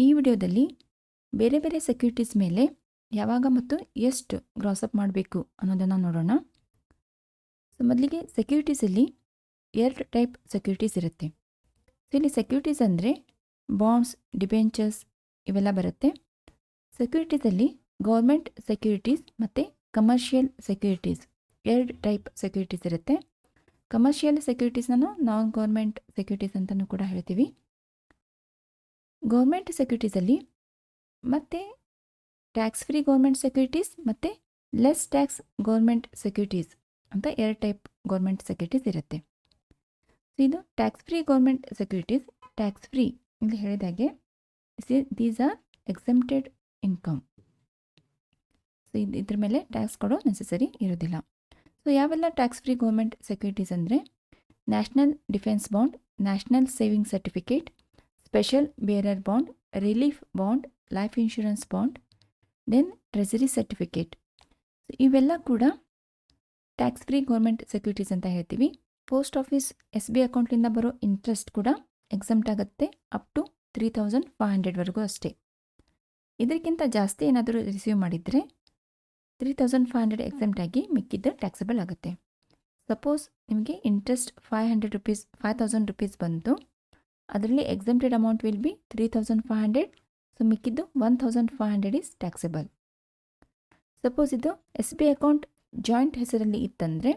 ಈ ವಿಡಿಯೋದಲ್ಲಿ ಬೇರೆ ಬೇರೆ ಸೆಕ್ಯೂರಿಟೀಸ್ ಮೇಲೆ ಯಾವಾಗ ಮತ್ತು ಎಷ್ಟು ಗ್ರಾಸಪ್ ಮಾಡಬೇಕು ಅನ್ನೋದನ್ನು ನೋಡೋಣ. ಸೊ ಮೊದಲಿಗೆ ಸೆಕ್ಯೂರಿಟೀಸಲ್ಲಿ 2 ಟೈಪ್ ಸೆಕ್ಯೂರಿಟೀಸ್ ಇರುತ್ತೆ. ಸೊ ಇಲ್ಲಿ ಸೆಕ್ಯೂರಿಟೀಸ್ ಅಂದರೆ ಬಾಂಡ್ಸ್, ಡಿಬೆಂಚರ್ಸ್ ಇವೆಲ್ಲ ಬರುತ್ತೆ. ಸೆಕ್ಯೂರಿಟೀಸಲ್ಲಿ ಗೌರ್ಮೆಂಟ್ ಸೆಕ್ಯೂರಿಟೀಸ್ ಮತ್ತು ಕಮರ್ಷಿಯಲ್ ಸೆಕ್ಯೂರಿಟೀಸ್ 2 ಟೈಪ್ ಸೆಕ್ಯೂರಿಟೀಸ್ ಇರುತ್ತೆ. ಕಮರ್ಷಿಯಲ್ ಸೆಕ್ಯೂರಿಟೀಸ್ನೂ ನಾನ್ ಗೌರ್ಮೆಂಟ್ ಸೆಕ್ಯೂರಿಟೀಸ್ ಅಂತಲೂ ಕೂಡ ಹೇಳ್ತೀವಿ. ಗೌರ್ಮೆಂಟ್ ಸೆಕ್ಯೂರಿಟೀಸಲ್ಲಿ ಮತ್ತು ಟ್ಯಾಕ್ಸ್ ಫ್ರೀ ಗೌರ್ಮೆಂಟ್ ಸೆಕ್ಯೂರಿಟೀಸ್ ಮತ್ತು ಲೆಸ್ ಟ್ಯಾಕ್ಸ್ ಗೌರ್ಮೆಂಟ್ ಸೆಕ್ಯೂರಿಟೀಸ್ ಅಂತ 2 ಟೈಪ್ ಗೌರ್ಮೆಂಟ್ ಸೆಕ್ಯೂರಿಟೀಸ್ ಇರುತ್ತೆ. ಸೊ ಇದು tax free government securities. Tax free ಇಲ್ಲಿ ಹೇಳಿದಾಗೆ these are exempted income. So ಇದ್ರ ಮೇಲೆ ಟ್ಯಾಕ್ಸ್ ಕೊಡೋ ನೆಸೆಸರಿ ಇರೋದಿಲ್ಲ. ಸೊ ಯಾವೆಲ್ಲ ಟ್ಯಾಕ್ಸ್ ಫ್ರೀ ಗೌರ್ಮೆಂಟ್ ಸೆಕ್ಯೂರಿಟೀಸ್ ಅಂದರೆ national defence bond, national saving certificate, special bearer bond, relief bond, life insurance bond, then treasury certificate. ಇವೆಲ್ಲ ಕೂಡ ಟ್ಯಾಕ್ಸ್ ಫ್ರೀ ಗೌರ್ಮೆಂಟ್ ಸೆಕ್ಯೂರಿಟೀಸ್ ಅಂತ ಹೇಳ್ತೀವಿ. ಪೋಸ್ಟ್ ಆಫೀಸ್ SBI ಅಕೌಂಟ್ಲಿಂದ ಬರೋ interest ಕೂಡ exempt ಆಗುತ್ತೆ up to 3500ವರೆಗೂ ಅಷ್ಟೇ. ಇದಕ್ಕಿಂತ ಜಾಸ್ತಿ ಏನಾದರೂ ರಿಸೀವ್ ಮಾಡಿದರೆ 3500 ಎಕ್ಸಮ್ಟ್ ಆಗಿ ಮಿಕ್ಕಿದ್ದು ಟ್ಯಾಕ್ಸಬಲ್ ಆಗುತ್ತೆ. ಸಪೋಸ್ ನಿಮಗೆ ಇಂಟ್ರೆಸ್ಟ್ 5000 ರೂಪೀಸ್ ಬಂತು, ಅದರಲ್ಲಿ exempted amount will be 3500. So ಮಿಕ್ಕಿದ್ದು 1500 ಈಸ್ ಟ್ಯಾಕ್ಸಬಲ್. ಸಪೋಸ್ ಇದು SBI ಅಕೌಂಟ್ ಜಾಯಿಂಟ್ ಹೆಸರಲ್ಲಿ ಇತ್ತಂದರೆ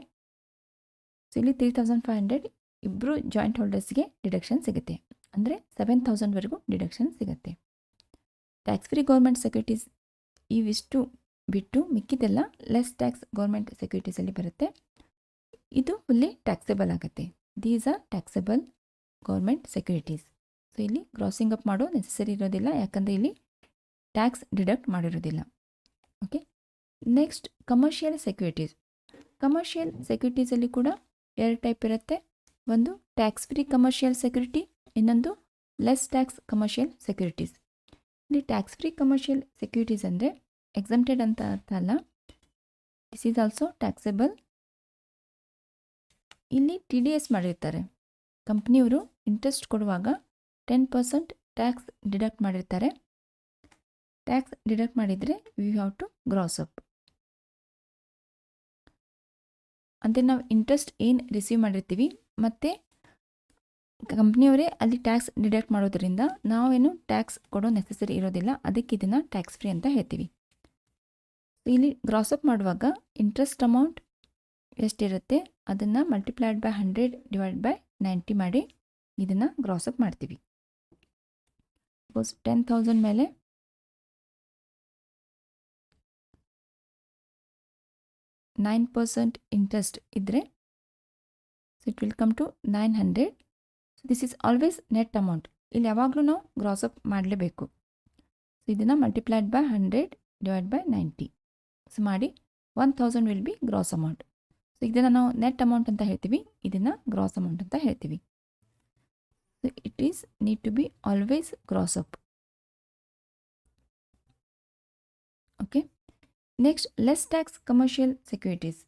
ಸೊ ಇಲ್ಲಿ 3500 ಇಬ್ಬರು ಜಾಯಿಂಟ್ ಹೋಲ್ಡರ್ಸ್ಗೆ ಡಿಡಕ್ಷನ್ ಸಿಗುತ್ತೆ, ಅಂದರೆ 7000ವರೆಗೂ ಡಿಡಕ್ಷನ್ ಸಿಗುತ್ತೆ. ಟ್ಯಾಕ್ಸ್ ಫ್ರೀ ಗೌರ್ಮೆಂಟ್ ಸೆಕ್ಯೂರಿಟೀಸ್ ಇವಿಷ್ಟು ಬಿಟ್ಟು ಮಿಕ್ಕಿದೆಲ್ಲ ಲೆಸ್ ಟ್ಯಾಕ್ಸ್ ಗೌರ್ಮೆಂಟ್ ಸೆಕ್ಯೂರಿಟೀಸಲ್ಲಿ ಬರುತ್ತೆ. ಇದು ಫುಲ್ಲಿ ಟ್ಯಾಕ್ಸೇಬಲ್ ಆಗುತ್ತೆ. These are taxable government securities. So ಇಲ್ಲಿ ಕ್ರಾಸಿಂಗ್ ಅಪ್ ಮಾಡೋ ನೆಸೆಸರಿ ಇರೋದಿಲ್ಲ, ಯಾಕಂದರೆ ಇಲ್ಲಿ ಟ್ಯಾಕ್ಸ್ ಡಿಡಕ್ಟ್ ಮಾಡಿರೋದಿಲ್ಲ. Okay, next commercial securities. Commercial ಸೆಕ್ಯೂರಿಟೀಸಲ್ಲಿ ಕೂಡ 2 ಟೈಪ್ ಇರುತ್ತೆ. ಒಂದು ಟ್ಯಾಕ್ಸ್ ಫ್ರೀ ಕಮರ್ಷಿಯಲ್ ಸೆಕ್ಯೂರಿಟಿ, ಇನ್ನೊಂದು ಲೆಸ್ ಟ್ಯಾಕ್ಸ್ ಕಮರ್ಷಿಯಲ್ ಸೆಕ್ಯೂರಿಟೀಸ್. ಇಲ್ಲಿ ಟ್ಯಾಕ್ಸ್ ಫ್ರೀ ಕಮರ್ಷಿಯಲ್ ಸೆಕ್ಯೂರಿಟೀಸ್ ಅಂದರೆ ಎಕ್ಸಮ್ಟೆಡ್ ಅಂತ ಅರ್ಥ ಅಲ್ಲ, ದಿಸ್ ಈಸ್ ಆಲ್ಸೋ ಟ್ಯಾಕ್ಸೆಬಲ್. ಇಲ್ಲಿ TDS ಮಾಡಿರ್ತಾರೆ. ಕಂಪ್ನಿಯವರು ಇಂಟ್ರೆಸ್ಟ್ ಕೊಡುವಾಗ 10% ಟ್ಯಾಕ್ಸ್ ಡಿಡಕ್ಟ್ ಮಾಡಿರ್ತಾರೆ. ಟ್ಯಾಕ್ಸ್ ಡಿಡಕ್ಟ್ ಮಾಡಿದರೆ we have to gross up. ಅಂದರೆ ನಾವು ಇಂಟ್ರೆಸ್ಟ್ ಏನು ರಿಸೀವ್ ಮಾಡಿರ್ತೀವಿ ಮತ್ತು ಕಂಪ್ನಿಯವರೇ ಅಲ್ಲಿ ಟ್ಯಾಕ್ಸ್ ಡಿಡಕ್ಟ್ ಮಾಡೋದ್ರಿಂದ ನಾವೇನು ಟ್ಯಾಕ್ಸ್ ಕೊಡೋ ನೆಸೆಸರಿ ಇರೋದಿಲ್ಲ. ಅದಕ್ಕೆ ಇದನ್ನು ಟ್ಯಾಕ್ಸ್ ಫ್ರೀ ಅಂತ ಹೇಳ್ತೀವಿ. ಇಲ್ಲಿ ಗ್ರಾಸ್ ಅಪ್ ಮಾಡುವಾಗ ಇಂಟ್ರೆಸ್ಟ್ ಅಮೌಂಟ್ ಎಷ್ಟಿರುತ್ತೆ ಅದನ್ನು ಮಲ್ಟಿಪ್ಲೈಡ್ ಬೈ 100 ಡಿವೈಡ್ ಬೈ 90 ಮಾಡಿ ಇದನ್ನು ಗ್ರಾಸ್ ಅಪ್ ಮಾಡ್ತೀವಿ. ಸಪೋಸ್ 10,000 ಮೇಲೆ 9% ಇಂಟ್ರೆಸ್ಟ್ ಇದ್ದರೆ so it will come to 900. So this is always net amount. ಇಲ್ಲಿ ಯಾವಾಗಲೂ ನಾವು ಗ್ರಾಸ್ ಅಪ್ ಮಾಡಲೇಬೇಕು. ಸೊ ಇದನ್ನು multiplied by 100 divide by 90 so ಮಾಡಿ 1000 will be gross amount. So ಇದನ್ನು ನಾವು ನೆಟ್ ಅಮೌಂಟ್ ಅಂತ ಹೇಳ್ತೀವಿ, ಇದನ್ನು ಗ್ರಾಸ್ ಅಮೌಂಟ್ ಅಂತ ಹೇಳ್ತೀವಿ. So it is need to be always gross up. Okay, next less tax commercial securities.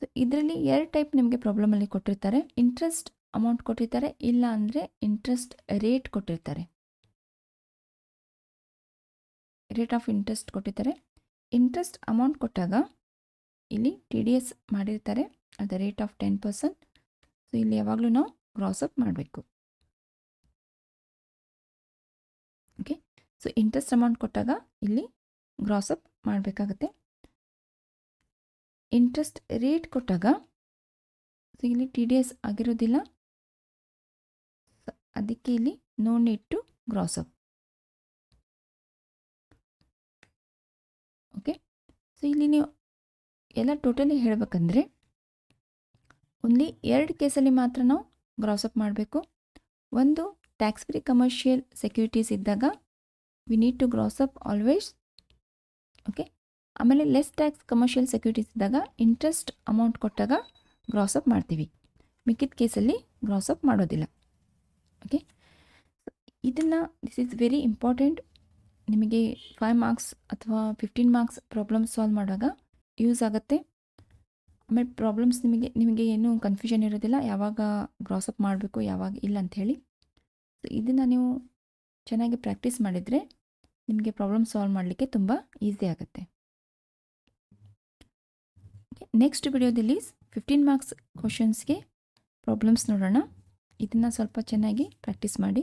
So ಇದರಲ್ಲಿ 2 ಟೈಪ್ ನಿಮಗೆ ಪ್ರಾಬ್ಲಮಲ್ಲಿ ಕೊಟ್ಟಿರ್ತಾರೆ. ಇಂಟ್ರೆಸ್ಟ್ ಅಮೌಂಟ್ ಕೊಟ್ಟಿರ್ತಾರೆ, ಇಲ್ಲ ಅಂದರೆ ಇಂಟ್ರೆಸ್ಟ್ ರೇಟ್ ಕೊಟ್ಟಿರ್ತಾರೆ. ರೇಟ್ ಆಫ್ ಇಂಟ್ರೆಸ್ಟ್ ಕೊಟ್ಟಿರ್ತಾರೆ. ಇಂಟ್ರೆಸ್ಟ್ ಅಮೌಂಟ್ ಕೊಟ್ಟಾಗ ಇಲ್ಲಿ TDS ಮಾಡಿರ್ತಾರೆ, ಅದು ರೇಟ್ ಆಫ್ 10%. ಸೊ ಇಲ್ಲಿ ಯಾವಾಗಲೂ ನಾವು ಗ್ರಾಸ್ ಅಪ್ ಮಾಡಬೇಕು. ಓಕೆ, ಸೊ ಇಂಟ್ರೆಸ್ಟ್ ಅಮೌಂಟ್ ಕೊಟ್ಟಾಗ ಇಲ್ಲಿ ಗ್ರಾಸ್ ಅಪ್ ಮಾಡಬೇಕಾಗತ್ತೆ. ಇಂಟ್ರೆಸ್ಟ್ ರೇಟ್ ಕೊಟ್ಟಾಗ ಸೊ ಇಲ್ಲಿ TDS ಆಗಿರೋದಿಲ್ಲ, ಅದಕ್ಕೆ ಇಲ್ಲಿ no need to gross up. Okay, so ಇಲ್ಲಿ ನೀವು ಎಲ್ಲ ಟೋಟಲಿ ಹೇಳಬೇಕಂದ್ರೆ ಓನ್ಲಿ 2 ಕೇಸಲ್ಲಿ ಮಾತ್ರ ನಾವು ಗ್ರಾಸ್ ಅಪ್ ಮಾಡಬೇಕು. ಒಂದು ಟ್ಯಾಕ್ಸ್ ಫ್ರೀ ಕಮರ್ಷಿಯಲ್ ಸೆಕ್ಯೂರಿಟೀಸ್ ಇದ್ದಾಗ we need to gross up always. Okay, ಆಮೇಲೆ ಲೆಸ್ ಟ್ಯಾಕ್ಸ್ ಕಮರ್ಷಿಯಲ್ ಸೆಕ್ಯೂರಿಟೀಸ್ ಇದ್ದಾಗ ಇಂಟ್ರೆಸ್ಟ್ ಅಮೌಂಟ್ ಕೊಟ್ಟಾಗ ಗ್ರಾಸ್ ಅಪ್ ಮಾಡ್ತೀವಿ, ಮಿಕ್ಕಿದ ಕೇಸಲ್ಲಿ ಗ್ರಾಸ್ ಅಪ್ ಮಾಡೋದಿಲ್ಲ. ಓಕೆ, ಇದನ್ನು ದಿಸ್ ಈಸ್ ವೆರಿ ಇಂಪಾರ್ಟೆಂಟ್. ನಿಮಗೆ 5 ಮಾರ್ಕ್ಸ್ ಅಥವಾ 15 ಮಾರ್ಕ್ಸ್ ಪ್ರಾಬ್ಲಮ್ ಸಾಲ್ವ್ ಮಾಡುವಾಗ ಯೂಸ್ ಆಗುತ್ತೆ. ಆಮೇಲೆ ಪ್ರಾಬ್ಲಮ್ಸ್ ನಿಮಗೆ ಏನೂ ಕನ್ಫ್ಯೂಷನ್ ಇರೋದಿಲ್ಲ, ಯಾವಾಗ ಗ್ರಾಸ್ ಅಪ್ ಮಾಡಬೇಕು ಯಾವಾಗ ಇಲ್ಲ ಅಂಥೇಳಿ. ಸೊ ಇದನ್ನು ನೀವು ಚೆನ್ನಾಗಿ ಪ್ರಾಕ್ಟೀಸ್ ಮಾಡಿದರೆ ನಿಮಗೆ ಪ್ರಾಬ್ಲಮ್ ಸಾಲ್ವ್ ಮಾಡಲಿಕ್ಕೆ ತುಂಬ ಈಸಿ ಆಗುತ್ತೆ. ನೆಕ್ಸ್ಟ್ ವಿಡಿಯೋದಲ್ಲಿ 15 ಮಾರ್ಕ್ಸ್ ಕ್ವಶನ್ಸ್ಗೆ ಪ್ರಾಬ್ಲಮ್ಸ್ ನೋಡೋಣ. ಇದನ್ನು ಸ್ವಲ್ಪ ಚೆನ್ನಾಗಿ ಪ್ರಾಕ್ಟೀಸ್ ಮಾಡಿ.